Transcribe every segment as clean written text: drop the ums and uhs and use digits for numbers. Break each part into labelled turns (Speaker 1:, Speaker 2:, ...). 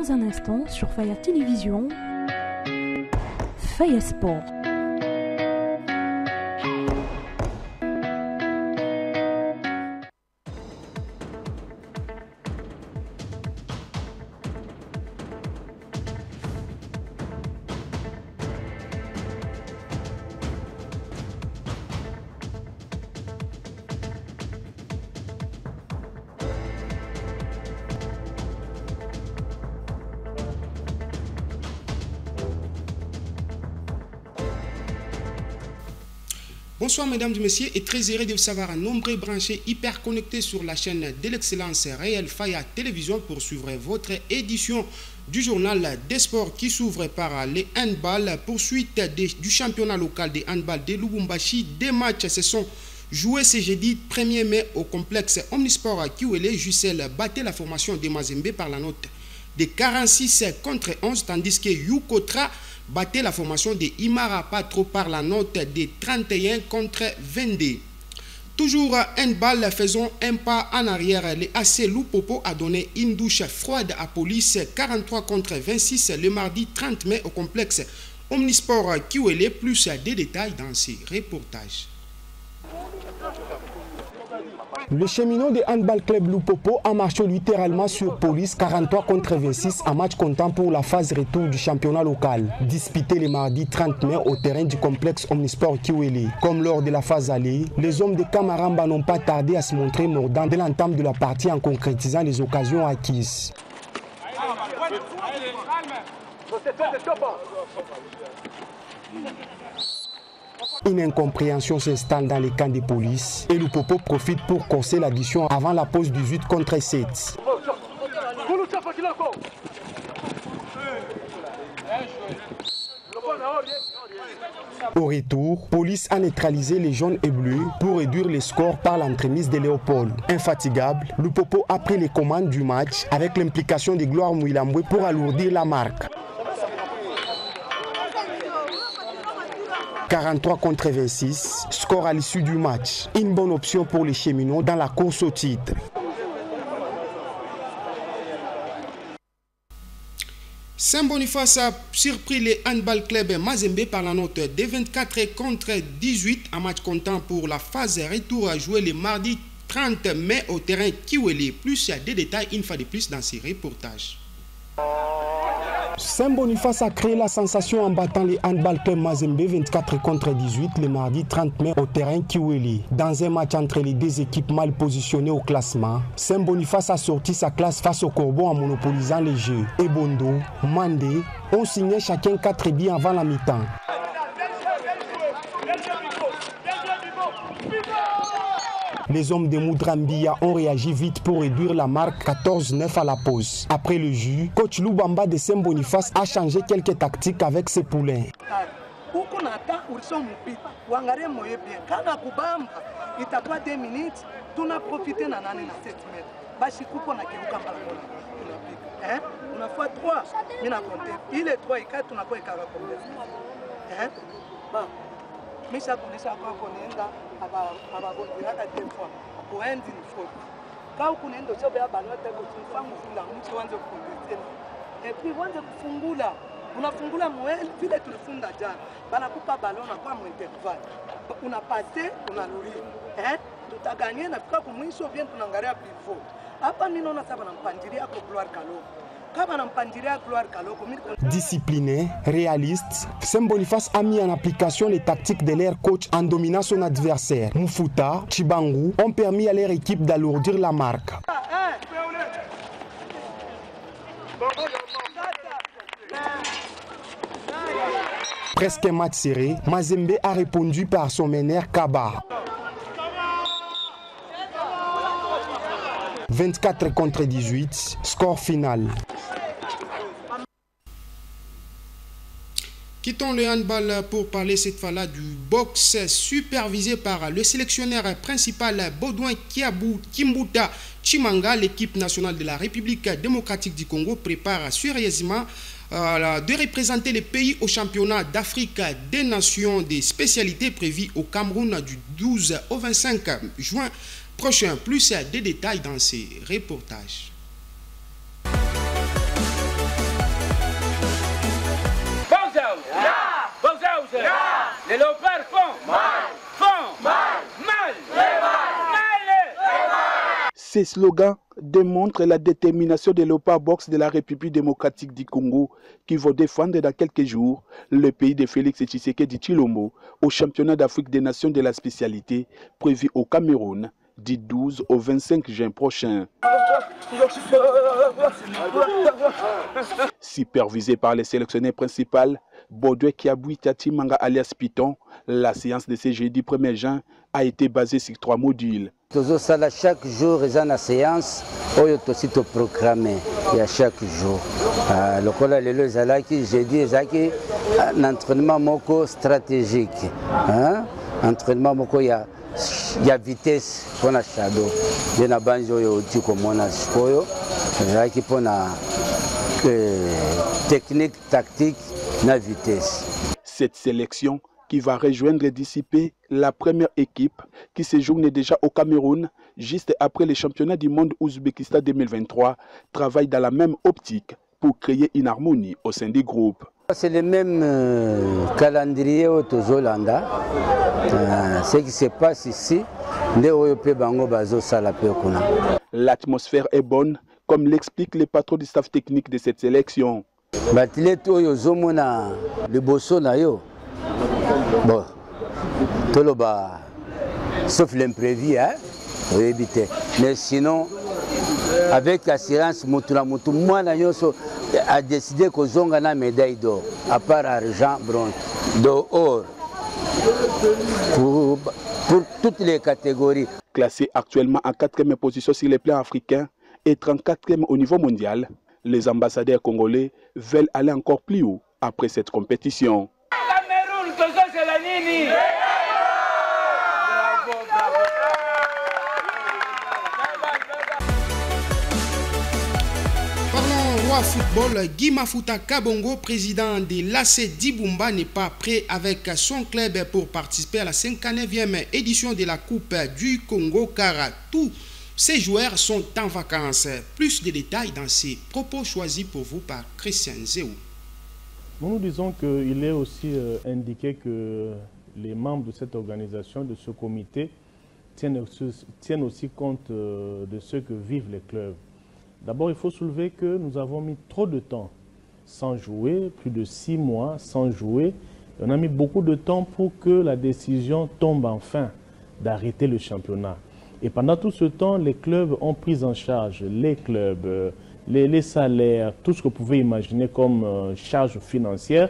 Speaker 1: dans un instant sur Faya Télévision, Faya Sport.
Speaker 2: Bonsoir mesdames et messieurs et très heureux de vous savoir nombreux branchés hyper connectés sur la chaîne de l'excellence réelle Faya Télévision pour suivre votre édition du journal des sports qui s'ouvre par les handball. Poursuite du championnat local de handball de Lubumbashi. Des matchs se sont joués ce jeudi 1er mai au complexe Omnisport Kiwele. Jussel battait la formation de Mazembe par la note de 46-11 tandis que Yukotra battait la formation de Imara Patro par la note de 31-22. Toujours handball, faisons un pas en arrière. Le AC Lupopo a donné une douche froide à Police 43-26 le mardi 30 mai au complexe Omnisport Kiwele. Plus de détails dans ces reportages.
Speaker 3: Le cheminot de handball club Lupopo a marché littéralement sur Police 43-26 en match comptant pour la phase retour du championnat local, disputé le mardi 30 mai au terrain du complexe Omnisport Kiwele. Comme lors de la phase allée, les hommes de Kamaramba n'ont pas tardé à se montrer mordants dès l'entame de la partie en concrétisant les occasions acquises. Une incompréhension s'installe dans les camps de police et Lupopo profite pour corser l'addition avant la pause 18-7. Au retour, police a neutralisé les jaunes et bleus pour réduire les scores par l'entremise de Léopold. Infatigable, Lupopo a pris les commandes du match avec l'implication de Gloire Mouilambwe pour alourdir la marque. 43-26, score à l'issue du match. Une bonne option pour les cheminots dans la course au titre.
Speaker 2: Saint-Boniface a surpris les handball club Mazembe par la note de 24-18 en match comptant pour la phase retour à jouer le mardi 30 mai au terrain Kiwele. Plus de détails une fois de plus dans ces reportages.
Speaker 3: Saint-Boniface a créé la sensation en battant les handball club Mazembe 24-18 le mardi 30 mai au terrain Kiwele. Dans un match entre les deux équipes mal positionnées au classement, Saint-Boniface a sorti sa classe face au Corbeau en monopolisant les jeux. Ebondo, Mandé ont signé chacun 4 buts avant la mi-temps. Les hommes de Moudrambiya ont réagi vite pour réduire la marque 14-9 à la pause. Après le jus, coach Lubamba de Saint-Boniface a changé quelques tactiques avec ses poulains.
Speaker 4: Misha kunisha kwa konenda abagondira tempo kuendi ni foto ka kunendo chobe abanota kutufangu fula mtu wanze kufundisha et puis wanze kufungula unafungula mwele vile tulifunda jana banakupa balona kwa interval unapase unarudi tutaganye na fika kumwisho vile tunaangalia pivot hapa mimi naona sasa banampandilia kwa Gloire Kalo.
Speaker 3: Discipliné, réaliste, Saint-Boniface a mis en application les tactiques de leur coach en dominant son adversaire. Moufuta, Chibangu ont permis à leur équipe d'alourdir la marque. Presque un match serré, Mazembe a répondu par son meneur Kaba. 24-18, score final.
Speaker 2: Quittons le handball pour parler cette fois-là du boxe supervisé par le sélectionneur principal Baudouin Kimbuta Chimanga. L'équipe nationale de la République démocratique du Congo prépare sérieusement de représenter le pays au championnat d'Afrique des nations des spécialités prévues au Cameroun du 12 au 25 juin prochain. Plus de détails dans ces reportages.
Speaker 5: léopards font mal.
Speaker 6: Ces slogans démontrent la détermination des léopards box de la République démocratique du Congo qui vont défendre dans quelques jours le pays de Félix Tshisekedi Tshilombo au championnat d'Afrique des Nations de la spécialité prévu au Cameroun du 12 au 25 juin prochain. Supervisé par le sélectionneur principal, Baudouin Kiabui Tati Manga alias Python, la séance de ce jeudi 1er juin a été basée sur 3 modules.
Speaker 7: Chaque jour, il y a une séance qui est programmée. Il y a chaque jour. Le collège de Zalaki, j'ai dit un entraînement stratégique. Entraînement, il y a vitesse pour la shadow. Il y a banjo pour la technique, tactique, la vitesse.
Speaker 6: Cette sélection qui va rejoindre d'ici peu la première équipe qui séjourne déjà au Cameroun juste après les championnats du monde Ouzbékistan 2023 travaille dans la même optique pour créer une harmonie au sein du groupe.
Speaker 7: C'est le même calendrier au Tozolanda. Ce qui se passe ici,
Speaker 6: l'atmosphère est bonne, comme l'explique le patron du staff technique de cette sélection.
Speaker 7: Bon, sauf l'imprévu, hein, mais sinon, avec l'assurance, moi, a décidé que nous avons une médaille d'or, à part argent, bronze, d'or, pour toutes les catégories.
Speaker 6: Classé actuellement en 4e position sur les plans africains et 34e au niveau mondial, les ambassadeurs congolais veulent aller encore plus haut après cette compétition.
Speaker 2: Parlons roi football, Guy Mafuta Kabongo, président de l'AC Dibumba, n'est pas prêt avec son club pour participer à la 59e édition de la Coupe du Congo car tous ces joueurs sont en vacances. Plus de détails dans ces propos choisis pour vous par Christian Zéou.
Speaker 8: Nous disons qu'il est aussi indiqué que les membres de cette organisation, de ce comité, tiennent aussi compte de ce que vivent les clubs. D'abord, il faut soulever que nous avons mis trop de temps sans jouer, plus de 6 mois sans jouer. On a mis beaucoup de temps pour que la décision tombe enfin d'arrêter le championnat. Et pendant tout ce temps, les clubs ont pris en charge les clubs, les salaires, tout ce que vous pouvez imaginer comme charge financière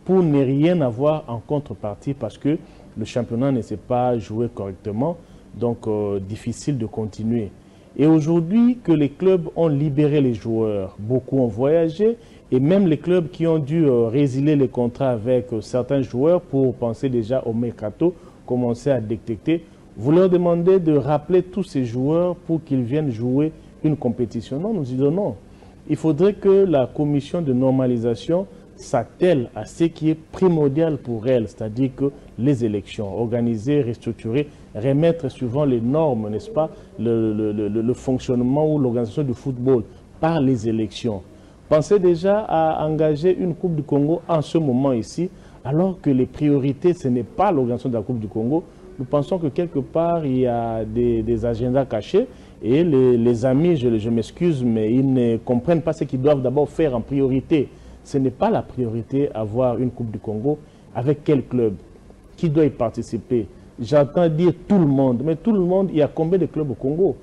Speaker 8: pour ne rien avoir en contrepartie parce que le championnat ne s'est pas joué correctement, donc difficile de continuer. Et aujourd'hui que les clubs ont libéré les joueurs, beaucoup ont voyagé et même les clubs qui ont dû résilier les contrats avec certains joueurs pour penser déjà au mercato, commencer à détecter, vous leur demandez de rappeler tous ces joueurs pour qu'ils viennent jouer une compétition. Non, nous disons non. Il faudrait que la commission de normalisation s'attelle à ce qui est primordial pour elle, c'est-à-dire que les élections, organiser, restructurer, remettre suivant les normes, n'est-ce pas, le fonctionnement ou l'organisation du football par les élections. Pensez déjà à engager une Coupe du Congo en ce moment ici, alors que les priorités, ce n'est pas l'organisation de la Coupe du Congo. Nous pensons que quelque part, il y a des agendas cachés et les amis, je m'excuse, mais ils ne comprennent pas ce qu'ils doivent d'abord faire en priorité. Ce n'est pas la priorité avoir une Coupe du Congo. Avec quel club? Qui doit y participer? J'entends dire tout le monde, mais tout le monde, il y a combien de clubs au Congo?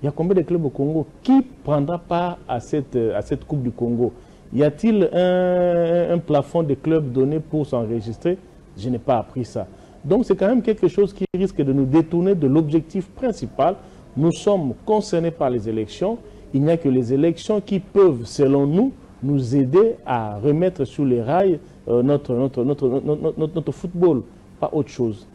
Speaker 8: Il y a combien de clubs au Congo? Qui prendra part à cette Coupe du Congo? Y a-t-il un plafond de clubs donné pour s'enregistrer? Je n'ai pas appris ça. Donc c'est quand même quelque chose qui risque de nous détourner de l'objectif principal. Nous sommes concernés par les élections. Il n'y a que les élections qui peuvent, selon nous, nous aider à remettre sur les rails notre football, pas autre chose.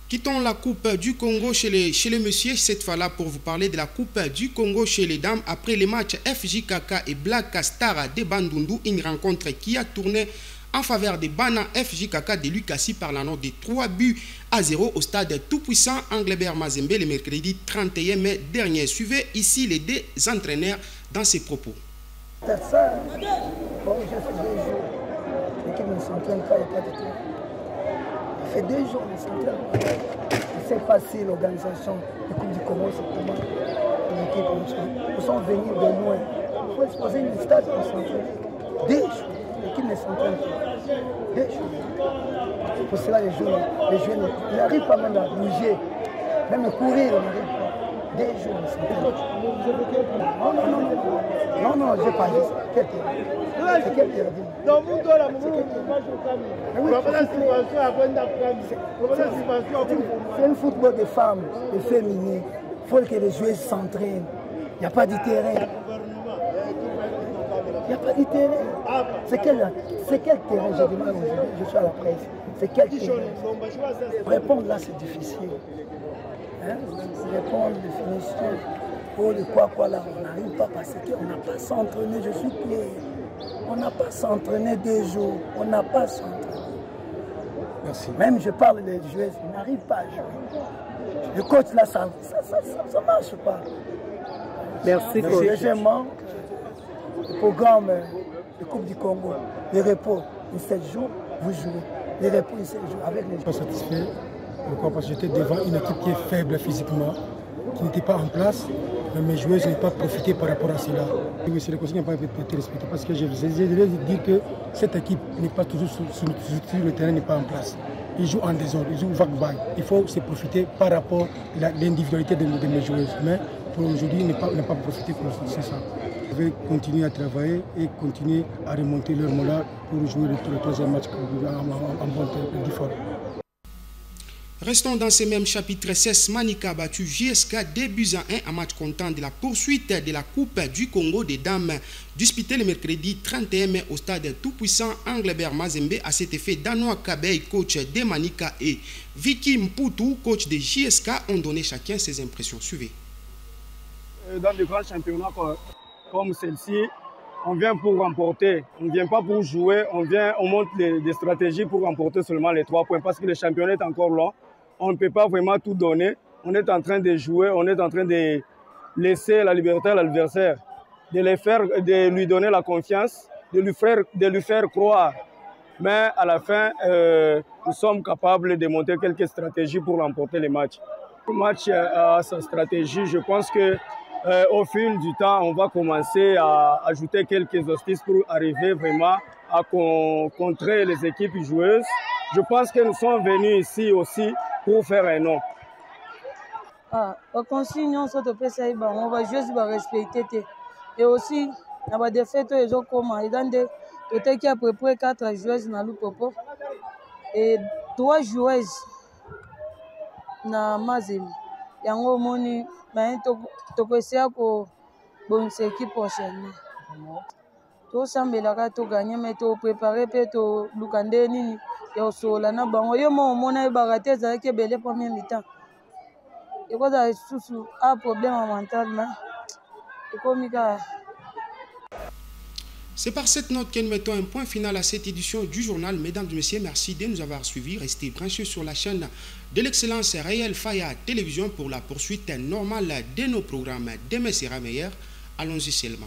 Speaker 2: Quittons la Coupe du Congo chez les messieurs, cette fois-là pour vous parler de la Coupe du Congo chez les dames. Après les matchs FJKK et Black Star de Bandundu, une rencontre qui a tourné en faveur des Bana FJKK de Lukasi par la note de 3-0 au stade tout-puissant Anglebert Mazembe le mercredi 31 mai dernier. Suivez ici les deux entraîneurs dans ses propos.
Speaker 9: Bon, j'ai fait 2 jours. L'équipe ne s'entraîne pas, il n'y a pas de temps.
Speaker 4: fait 2 jours, on s'entraîne. Je ne sais pas si l'organisation du Coupe du Congo, c'est comment l'équipe, nous sommes venus de loin. Il faut exposer une stade pour s'entraîner. 2 jours, l'équipe ne s'entraîne pas. 2 jours. C'est pour cela les jeunes n'arrivent pas même à bouger, même à courir, on n'arrive pas. 2 jours, on s'entraîne. Non, je n'ai pas dit ça. Quel terrain? C'est quel terrain? C'est un football de femmes, de féminines. Il faut que les joueurs s'entraînent. Il n'y a pas de terrain. Il n'y a pas de terrain. C'est quel terrain? Je demande aujourd'hui, je suis à la presse. C'est quel terrain? Répondre là, c'est difficile. Hein? Répondre, définition. Pour de quoi là, on n'arrive pas parce qu'on n'a pas s'entraîné, je suis clair. On n'a pas s'entraîné 2 jours. On n'a pas s'entraîné.
Speaker 3: Merci.
Speaker 4: Même je parle des joueurs, ils n'arrivent pas à jouer. Le coach là, ça ne marche pas.
Speaker 9: Merci, coach.
Speaker 4: Deuxièmement, le programme de Coupe du Congo, les repos, les 7 jours, vous jouez. Les repos, les 7 jours avec les joueurs.
Speaker 3: Je suis pas satisfait. Pourquoi? Parce que j'étais devant une équipe qui est faible physiquement, qui n'était pas en place. Mais mes joueurs n'ont pas profité par rapport à cela. Oui, c'est le conseil qui n'a pas été respecté. Parce que je vous ai dit que cette équipe n'est pas toujours sur le terrain, n'est pas en place. Ils jouent en désordre, ils jouent vague-vague. Il faut se profiter par rapport à l'individualité de mes joueuses. Mais pour aujourd'hui, on n'a pas profité pour ça. Je vais continuer à travailler et continuer à remonter leur moral pour jouer le 3e match en bon temps, du fort.
Speaker 2: Restons dans ce même chapitre 16. Manika a battu JSK 2-1 en match comptant de la poursuite de la Coupe du Congo des dames disputée le mercredi 31 mai au stade tout-puissant Engelbert Mazembe. À cet effet, Danois Kabey, coach de Manika, et Vicky Mputu, coach de JSK, ont donné chacun ses impressions. Suivez.
Speaker 10: Dans de grands championnats comme celle-ci, on vient pour remporter. On ne vient pas pour jouer, on monte des stratégies pour remporter seulement les 3 points parce que le championnat est encore long. On ne peut pas vraiment tout donner. On est en train de jouer, on est en train de laisser la liberté à l'adversaire, de lui donner la confiance, de lui faire croire. Mais à la fin, nous sommes capables de monter quelques stratégies pour remporter les matchs. Le match a sa stratégie. Je pense qu'au fil du temps, on va commencer à ajouter quelques astuces pour arriver vraiment à contrer les équipes joueuses. Je pense que nous sommes venus ici aussi pour faire un nom.
Speaker 9: Au consigne, on va juste respecter. Et aussi, on va défaire les autres comme il y a à peu près 4 joueuses dans le Popo et 3 joueuses dans Mazembe. Et on va essayer de équipe prochainement. Tout semble gagner, mais tout préparer pour Lukande Nini. Et au sol, on a baraté avec Belé premier mi-temps. Et quand on a un problème mental,
Speaker 2: c'est par cette note que nous mettons un point final à cette édition du journal. Mesdames et messieurs, merci de nous avoir suivis. Restez branchés sur la chaîne de l'excellence Réel Faya Télévision pour la poursuite normale de nos programmes. Demain sera meilleur. Allons-y seulement.